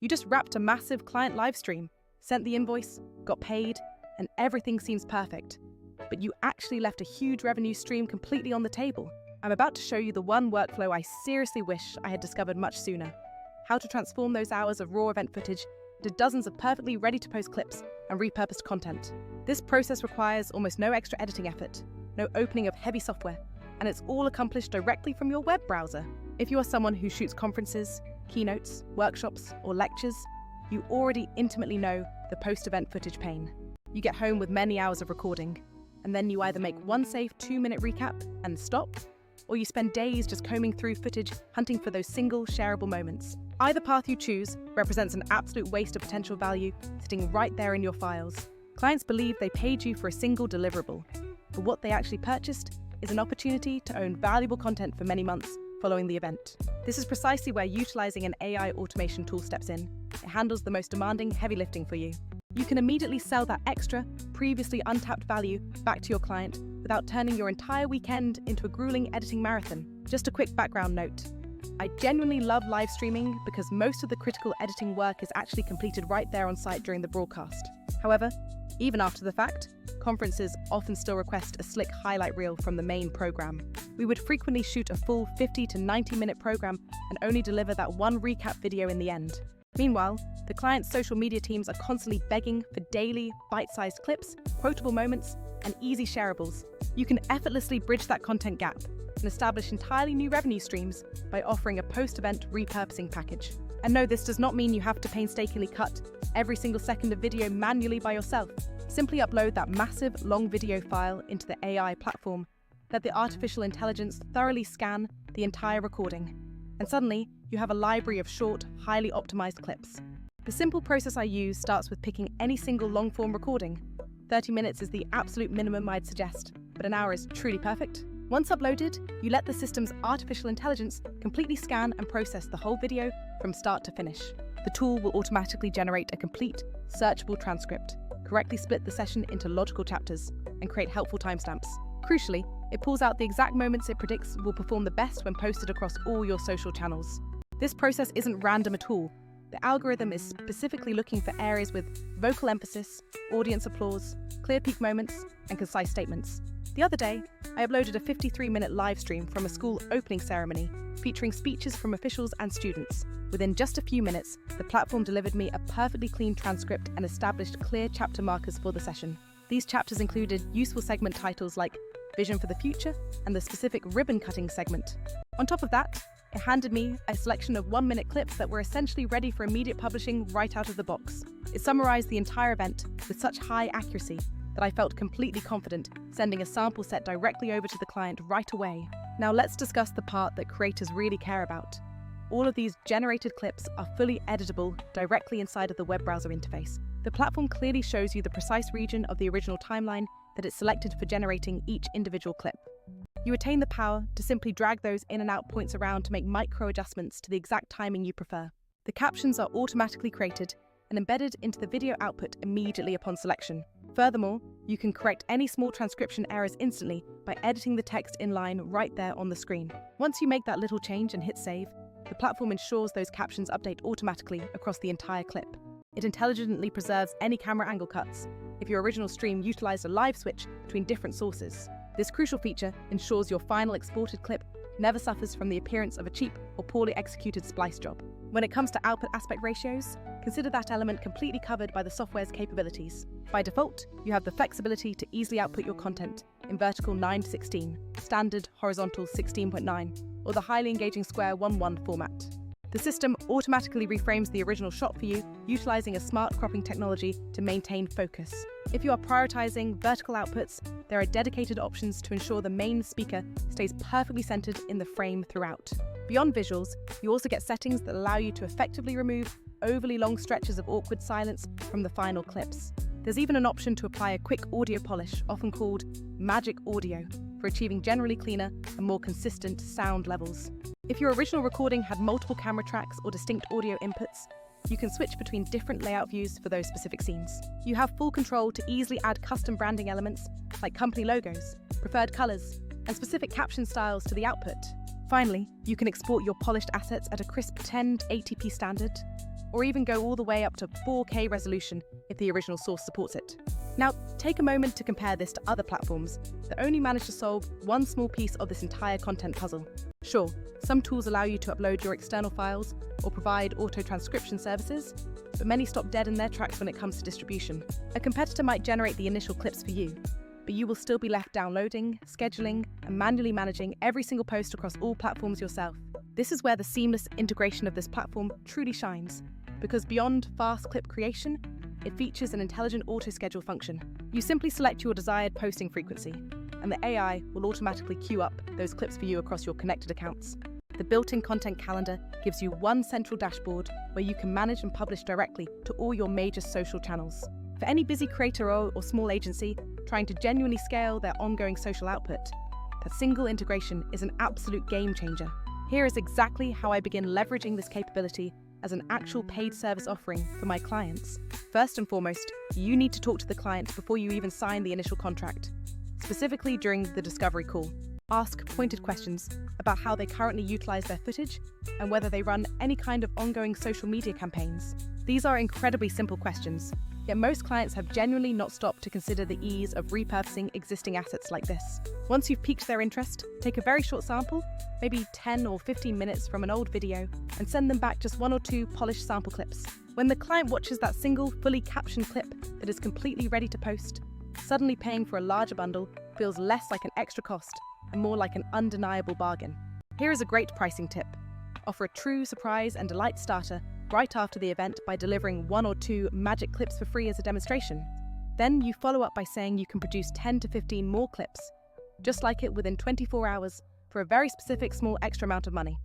You just wrapped a massive client live stream, sent the invoice, got paid, and everything seems perfect. But you actually left a huge revenue stream completely on the table. I'm about to show you the one workflow I seriously wish I had discovered much sooner. How to transform those hours of raw event footage into dozens of perfectly ready-to-post clips and repurposed content. This process requires almost no extra editing effort, no opening of heavy software, and it's all accomplished directly from your web browser. If you are someone who shoots conferences, keynotes, workshops, or lectures, you already intimately know the post-event footage pain. You get home with many hours of recording, and then you either make one safe 2-minute recap and stop, or you spend days just combing through footage hunting for those single shareable moments. Either path you choose represents an absolute waste of potential value sitting right there in your files. Clients believe they paid you for a single deliverable, but what they actually purchased is an opportunity to own valuable content for many months following the event. This is precisely where utilizing an AI automation tool steps in. It handles the most demanding heavy lifting for you. You can immediately sell that extra, previously untapped value back to your client without turning your entire weekend into a grueling editing marathon. Just a quick background note. I genuinely love live streaming because most of the critical editing work is actually completed right there on site during the broadcast. However, even after the fact, conferences often still request a slick highlight reel from the main program. We would frequently shoot a full 50 to 90-minute program and only deliver that one recap video in the end. Meanwhile, the client's social media teams are constantly begging for daily, bite-sized clips, quotable moments, and easy shareables. You can effortlessly bridge that content gap and establish entirely new revenue streams by offering a post-event repurposing package. And no, this does not mean you have to painstakingly cut every single second of video manually by yourself. Simply upload that massive, long video file into the AI platform, let the artificial intelligence thoroughly scan the entire recording, and suddenly you have a library of short, highly optimized clips. The simple process I use starts with picking any single long-form recording. 30 minutes is the absolute minimum I'd suggest, but an hour is truly perfect. Once uploaded, you let the system's artificial intelligence completely scan and process the whole video from start to finish. The tool will automatically generate a complete, searchable transcript, correctly split the session into logical chapters, and create helpful timestamps. Crucially, it pulls out the exact moments it predicts will perform the best when posted across all your social channels. This process isn't random at all. The algorithm is specifically looking for areas with vocal emphasis, audience applause, clear peak moments, and concise statements. The other day, I uploaded a 53-minute live stream from a school opening ceremony featuring speeches from officials and students. Within just a few minutes, the platform delivered me a perfectly clean transcript and established clear chapter markers for the session. These chapters included useful segment titles like Vision for the Future and the specific ribbon-cutting segment. On top of that, it handed me a selection of 1-minute clips that were essentially ready for immediate publishing right out of the box. It summarized the entire event with such high accuracy that I felt completely confident sending a sample set directly over to the client right away. Now let's discuss the part that creators really care about. All of these generated clips are fully editable directly inside of the web browser interface. The platform clearly shows you the precise region of the original timeline that it's selected for generating each individual clip. You retain the power to simply drag those in and out points around to make micro adjustments to the exact timing you prefer. The captions are automatically created and embedded into the video output immediately upon selection. Furthermore, you can correct any small transcription errors instantly by editing the text inline right there on the screen. Once you make that little change and hit save, the platform ensures those captions update automatically across the entire clip. It intelligently preserves any camera angle cuts if your original stream utilized a live switch between different sources. This crucial feature ensures your final exported clip never suffers from the appearance of a cheap or poorly executed splice job. When it comes to output aspect ratios, consider that element completely covered by the software's capabilities. By default, you have the flexibility to easily output your content in vertical 9:16, standard horizontal 16.9, or the highly engaging square 1:1 format. The system automatically reframes the original shot for you, utilizing a smart cropping technology to maintain focus. If you are prioritizing vertical outputs, there are dedicated options to ensure the main speaker stays perfectly centered in the frame throughout. Beyond visuals, you also get settings that allow you to effectively remove overly long stretches of awkward silence from the final clips. There's even an option to apply a quick audio polish, often called magic audio, for achieving generally cleaner and more consistent sound levels. If your original recording had multiple camera tracks or distinct audio inputs, you can switch between different layout views for those specific scenes. You have full control to easily add custom branding elements like company logos, preferred colors, and specific caption styles to the output. Finally, you can export your polished assets at a crisp 1080p standard, or even go all the way up to 4K resolution if the original source supports it. Now, take a moment to compare this to other platforms that only manage to solve one small piece of this entire content puzzle. Sure, some tools allow you to upload your external files or provide auto-transcription services, but many stop dead in their tracks when it comes to distribution. A competitor might generate the initial clips for you, but you will still be left downloading, scheduling, and manually managing every single post across all platforms yourself. This is where the seamless integration of this platform truly shines, because beyond fast clip creation, it features an intelligent auto-schedule function. You simply select your desired posting frequency, and the AI will automatically queue up those clips for you across your connected accounts. The built-in content calendar gives you one central dashboard where you can manage and publish directly to all your major social channels. For any busy creator or small agency trying to genuinely scale their ongoing social output, that single integration is an absolute game changer. Here is exactly how I begin leveraging this capability as an actual paid service offering for my clients. First and foremost, you need to talk to the client before you even sign the initial contract, specifically during the discovery call. Ask pointed questions about how they currently utilize their footage and whether they run any kind of ongoing social media campaigns. These are incredibly simple questions, yet most clients have genuinely not stopped to consider the ease of repurposing existing assets like this. Once you've piqued their interest, take a very short sample, maybe 10 or 15 minutes from an old video, and send them back just 1 or 2 polished sample clips. When the client watches that single, fully captioned clip that is completely ready to post, suddenly paying for a larger bundle feels less like an extra cost and more like an undeniable bargain. Here is a great pricing tip. Offer a true surprise and delight starter right after the event by delivering 1 or 2 magic clips for free as a demonstration. Then you follow up by saying you can produce 10 to 15 more clips, just like it within 24 hours for a very specific small extra amount of money.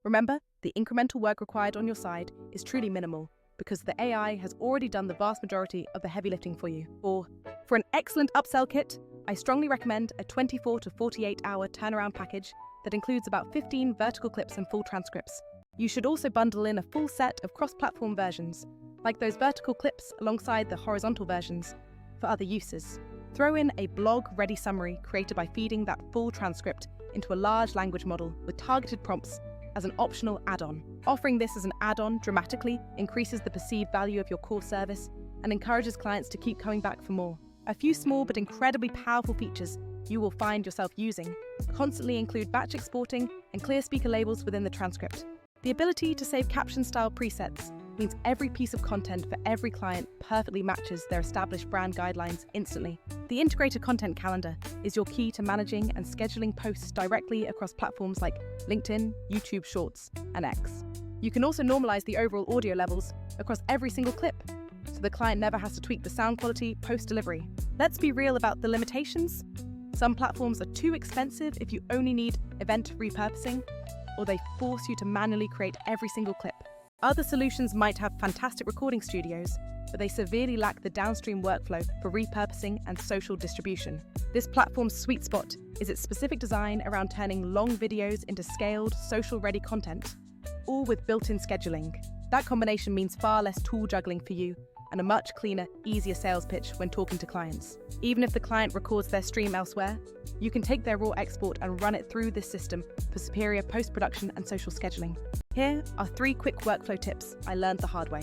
Remember, the incremental work required on your side is truly minimal because the AI has already done the vast majority of the heavy lifting for you. For an excellent upsell kit, I strongly recommend a 24 to 48 hour turnaround package that includes about 15 vertical clips and full transcripts. You should also bundle in a full set of cross-platform versions, like those vertical clips alongside the horizontal versions, for other uses. Throw in a blog-ready summary created by feeding that full transcript into a large language model with targeted prompts as an optional add-on. Offering this as an add-on dramatically increases the perceived value of your core service and encourages clients to keep coming back for more. A few small but incredibly powerful features you will find yourself using constantly include batch exporting and clear speaker labels within the transcript. The ability to save caption-style presets means every piece of content for every client perfectly matches their established brand guidelines instantly. The integrated content calendar is your key to managing and scheduling posts directly across platforms like LinkedIn, YouTube Shorts, and X. You can also normalize the overall audio levels across every single clip, so the client never has to tweak the sound quality post-delivery. Let's be real about the limitations. Some platforms are too expensive if you only need event repurposing, or they force you to manually create every single clip. Other solutions might have fantastic recording studios, but they severely lack the downstream workflow for repurposing and social distribution. This platform's sweet spot is its specific design around turning long videos into scaled, social-ready content, all with built-in scheduling. That combination means far less tool juggling for you and a much cleaner, easier sales pitch when talking to clients. Even if the client records their stream elsewhere, you can take their raw export and run it through this system for superior post-production and social scheduling. Here are 3 quick workflow tips I learned the hard way.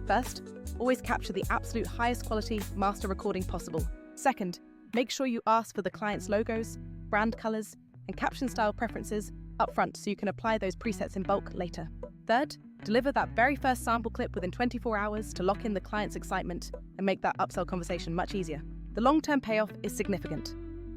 First, always capture the absolute highest quality master recording possible. Second, make sure you ask for the client's logos, brand colors, and caption style preferences upfront so you can apply those presets in bulk later. Third, deliver that very first sample clip within 24 hours to lock in the client's excitement and make that upsell conversation much easier. The long-term payoff is significant.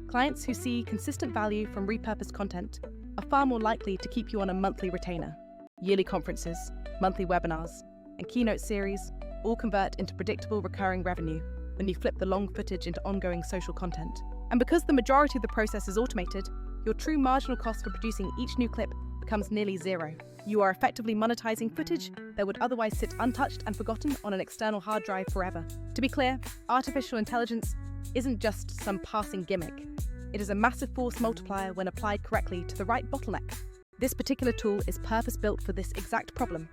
Clients who see consistent value from repurposed content are far more likely to keep you on a monthly retainer. Yearly conferences, monthly webinars, and keynote series all convert into predictable recurring revenue when you flip the long footage into ongoing social content. And because the majority of the process is automated, your true marginal cost for producing each new clip becomes nearly zero. You are effectively monetizing footage that would otherwise sit untouched and forgotten on an external hard drive forever. To be clear, artificial intelligence isn't just some passing gimmick. It is a massive force multiplier when applied correctly to the right bottleneck. This particular tool is purpose-built for this exact problem,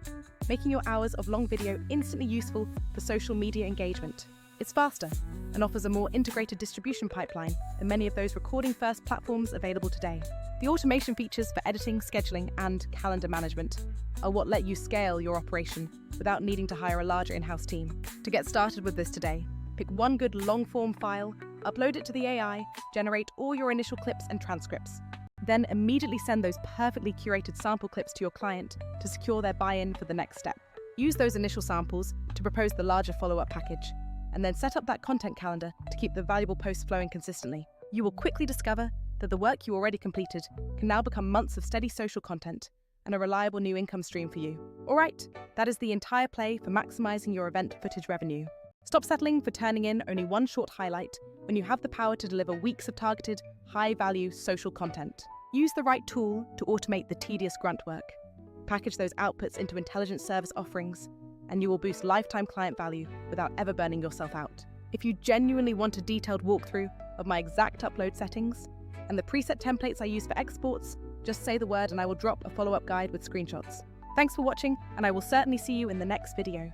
making your hours of long video instantly useful for social media engagement. It's faster and offers a more integrated distribution pipeline than many of those recording-first platforms available today. The automation features for editing, scheduling, and calendar management are what let you scale your operation without needing to hire a larger in-house team. To get started with this today, pick one good long-form file, upload it to the AI, generate all your initial clips and transcripts. Then immediately send those perfectly curated sample clips to your client to secure their buy-in for the next step. Use those initial samples to propose the larger follow-up package, and then set up that content calendar to keep the valuable posts flowing consistently. You will quickly discover that the work you already completed can now become months of steady social content and a reliable new income stream for you. All right, that is the entire play for maximizing your event footage revenue. Stop settling for turning in only one short highlight when you have the power to deliver weeks of targeted, high-value social content. Use the right tool to automate the tedious grunt work. Package those outputs into intelligent service offerings, and you will boost lifetime client value without ever burning yourself out. If you genuinely want a detailed walkthrough of my exact upload settings and the preset templates I use for exports, just say the word and I will drop a follow-up guide with screenshots. Thanks for watching, and I will certainly see you in the next video.